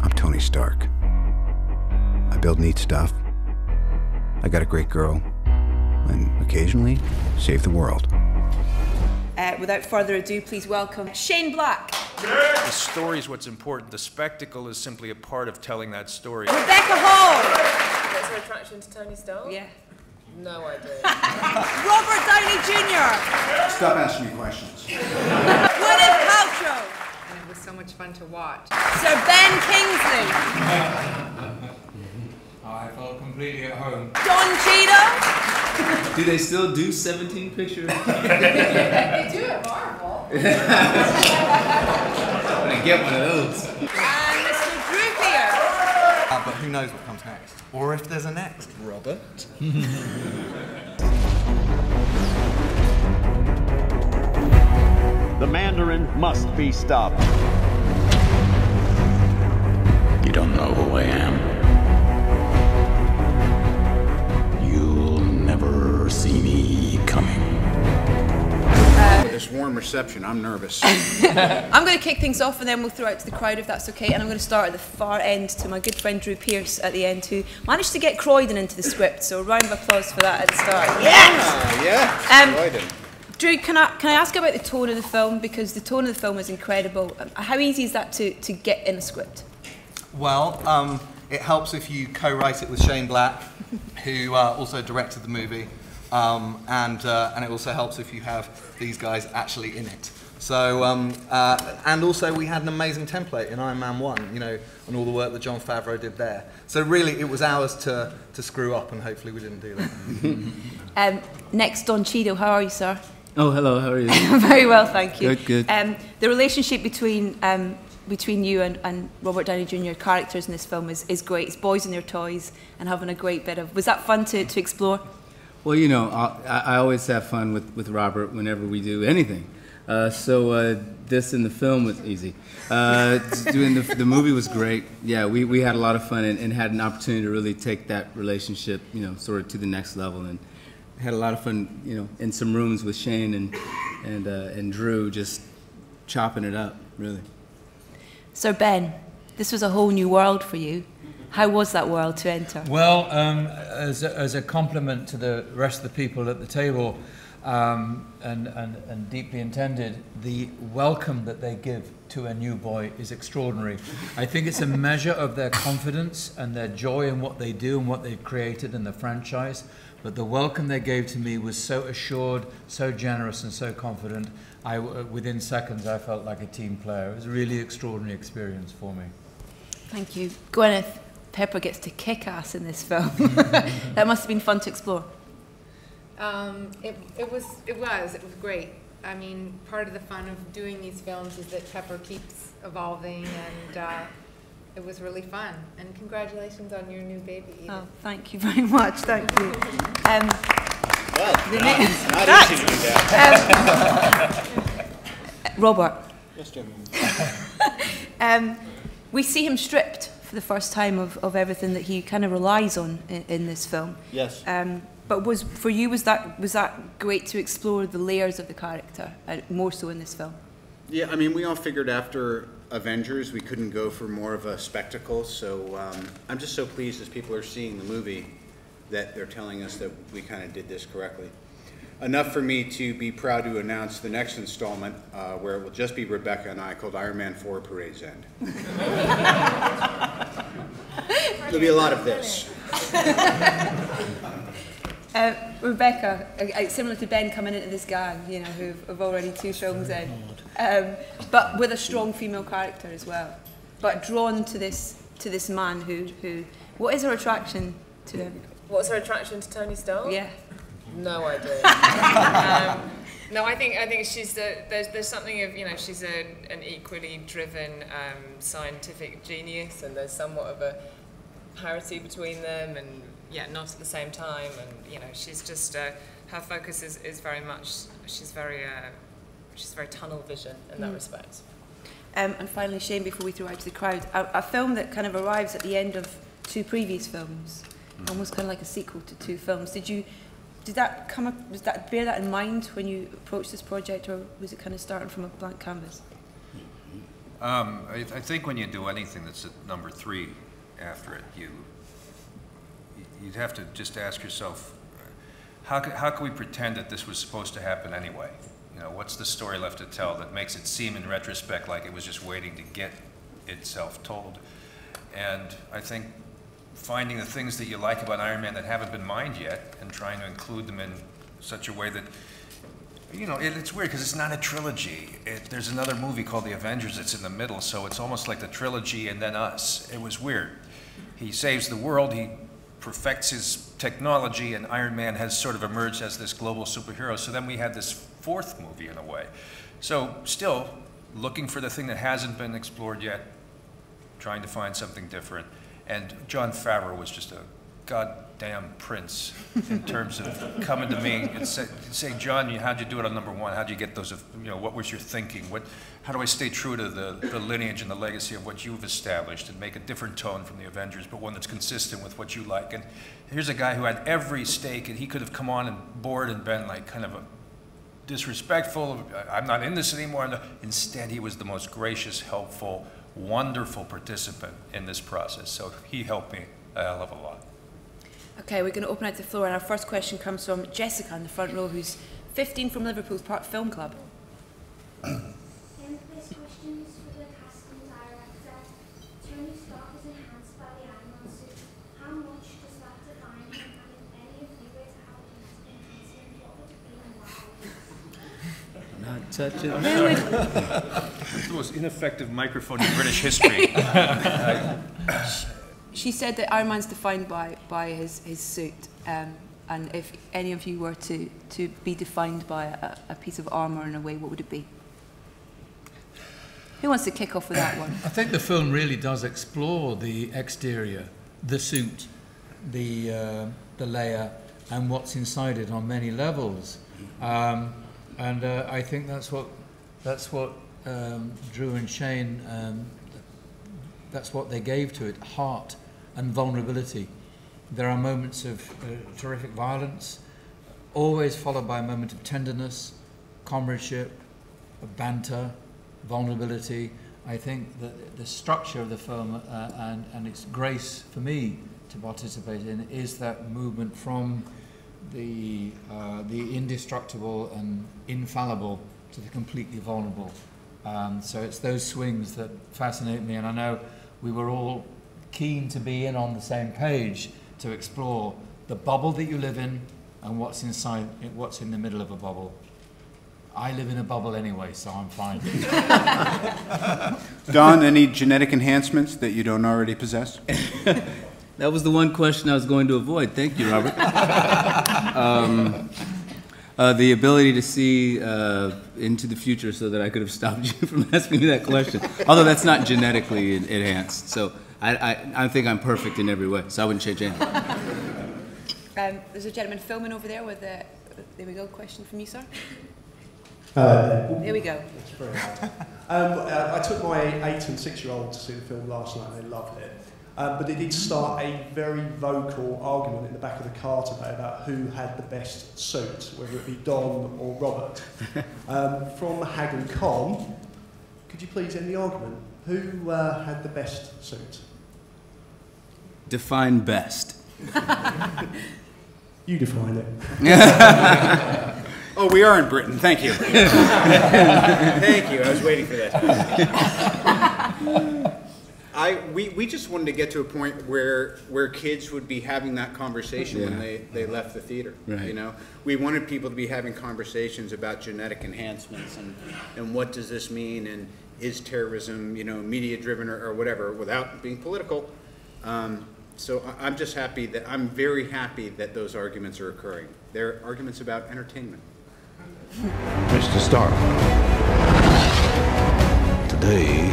I'm Tony Stark. I build neat stuff. I got a great girl. And occasionally, save the world. Without further ado, please welcome Shane Black. The story is what's important. The spectacle is simply a part of telling that story. Rebecca Hall. What's her attraction to Tony Stark? Yeah. No idea. Robert Downey Jr. Stop asking me questions. Gwyneth Paltrow. And it was so much fun to watch. Sir Ben Kingsley. I felt completely at home. Cheadle. Do they still do 17 pictures? They do at Marvel. I'm gonna get one of those. And Mr. Drew Pearce. But who knows what comes next? Or if there's a next. Robert? The Mandarin must be stopped. You don't know who I am. You'll never see me coming. With this warm reception, I'm nervous. I'm going to kick things off and then we'll throw out to the crowd if that's okay. And I'm going to start at the far end to my good friend Drew Pearce at the end, who managed to get Croydon into the script. So a round of applause for that at the start. Yes! Croydon. Drew, can I ask about the tone of the film? Because the tone of the film is incredible. How easy is that to get in a script? Well, it helps if you co-write it with Shane Black, who also directed the movie. And it also helps if you have these guys actually in it. So, and also we had an amazing template in Iron Man 1, you know, and all the work that Jon Favreau did there. So really, it was ours to screw up, and hopefully we didn't do that. Next, Don Cheadle, how are you, sir? Oh, hello, how are you? Very well, thank you. Good. The relationship between you and Robert Downey Jr. characters in this film is great. It's boys and their toys and having a great bit of... Was that fun to explore? Well, you know, I always have fun with Robert whenever we do anything. So this in the film was easy. Doing the movie was great. Yeah, we had a lot of fun and had an opportunity to really take that relationship, you know, sort of to the next level. And had a lot of fun, you know, in some rooms with Shane and Drew, just chopping it up, really. So Ben, this was a whole new world for you. How was that world to enter? Well, as a compliment to the rest of the people at the table, and deeply intended, the welcome that they give to a new boy is extraordinary. I think it's a measure of their confidence and their joy in what they do and what they've created in the franchise. But the welcome they gave to me was so assured, so generous, and so confident. Within seconds, I felt like a team player. It was a really extraordinary experience for me. Thank you. Gwyneth, Pepper gets to kick ass in this film. That must have been fun to explore. It was great. I mean, part of the fun of doing these films is that Pepper keeps evolving, and it was really fun. And congratulations on your new baby, Edith. Oh, thank you very much. Thank you. Well, not easy to do that. Robert. Yes, Jim. We see him stripped for the first time of everything that he kind of relies on in this film. Yes. But was that great to explore the layers of the character, more so in this film? Yeah, I mean, we all figured after Avengers we couldn't go for more of a spectacle, so I'm just so pleased as people are seeing the movie that they're telling us that we kind of did this correctly. Enough for me to be proud to announce the next installment, where it will just be Rebecca and I, called Iron Man 4 Parade's End. There'll be a lot of this. Rebecca, similar to Ben coming into this gang, you know, who've already 2 films in, but with a strong female character as well, but drawn to this man who what is her attraction to him? What's her attraction to Tony Stark? Yeah. No idea. No, I think she's there's something of, you know, she's an equally driven scientific genius, and there's somewhat of a parity between them, and yeah, not at the same time, and you know, she's just her focus is very much, she's very tunnel vision in that respect. And finally, Shane, before we throw out to the crowd, a film that kind of arrives at the end of 2 previous films, almost kind of like a sequel to 2 films. Did that bear that in mind when you approached this project, or was it kind of starting from a blank canvas? I think when you do anything that's at number 3 after it, you'd have to just ask yourself, how can we pretend that this was supposed to happen anyway? You know, what's the story left to tell that makes it seem in retrospect like it was just waiting to get itself told? And I think finding the things that you like about Iron Man that haven't been mined yet and trying to include them in such a way that, you know, it's weird because it's not a trilogy. There's another movie called The Avengers that's in the middle, so it's almost like the trilogy and then us. It was weird. He saves the world, he perfects his technology, and Iron Man has sort of emerged as this global superhero. So then we had this 4th movie in a way. So still looking for the thing that hasn't been explored yet, trying to find something different. And Jon Favreau was just a goddamn prince in terms of coming to me and saying, John, how'd you do it on number 1? How'd you get those, you know, what was your thinking? How do I stay true to the lineage and the legacy of what you've established and make a different tone from the Avengers, but one that's consistent with what you like? And here's a guy who had every stake, and he could have come on and bored and been like kind of a disrespectful, I'm not in this anymore. Instead, he was the most gracious, helpful, wonderful participant in this process. So he helped me a hell of a lot. Okay, we're going to open out the floor, and our first question comes from Jessica in the front row, who's 15 from Liverpool's Park Film Club. This question is for the cast and director. Tony Stark is enhanced by the Iron Man suit. How much does that define him? And if any of you were to have enhancement, what would it be and why? Not touch it. It's the most ineffective microphone in British history. She said that Iron Man's defined by his suit, and if any of you were to be defined by a piece of armour in a way, what would it be? Who wants to kick off with that one? I think the film really does explore the exterior, the suit, the layer, and what's inside it on many levels. And I think that's what Drew and Shane, that's what they gave to it, heart and vulnerability. There are moments of terrific violence, always followed by a moment of tenderness, comradeship, banter, vulnerability. I think that the structure of the film and its grace for me to participate in is that movement from the indestructible and infallible to the completely vulnerable. So it's those swings that fascinate me, and I know we were all keen to be in on the same page to explore the bubble that you live in and what's inside, what's in the middle of a bubble. I live in a bubble anyway, so I'm fine. Don, any genetic enhancements that you don't already possess? That was the one question I was going to avoid. Thank you, Robert. The ability to see into the future so that I could have stopped you from asking me that question. Although that's not genetically enhanced. So I think I'm perfect in every way, so I wouldn't change anything. There's a gentleman filming over there with a, there we go, question from you, sir. There we go. I took my 8 and 6-year-old to see the film last night and they loved it. But it did start a very vocal argument in the back of the car today about who had the best suit, whether it be Don or Robert. From Hag and Con, could you please end the argument? Who had the best suit? Define best. You define it. Oh, we are in Britain. Thank you. Thank you. I was waiting for that. We just wanted to get to a point where kids would be having that conversation when they left the theater. Right. You know, we wanted people to be having conversations about genetic enhancements and what does this mean, and is terrorism, you know, media driven or whatever, without being political. So I'm just happy that I'm very happy that those arguments are occurring. They're arguments about entertainment. Mr. Stark, today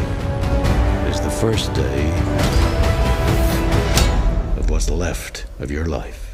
is the first day of what's left of your life.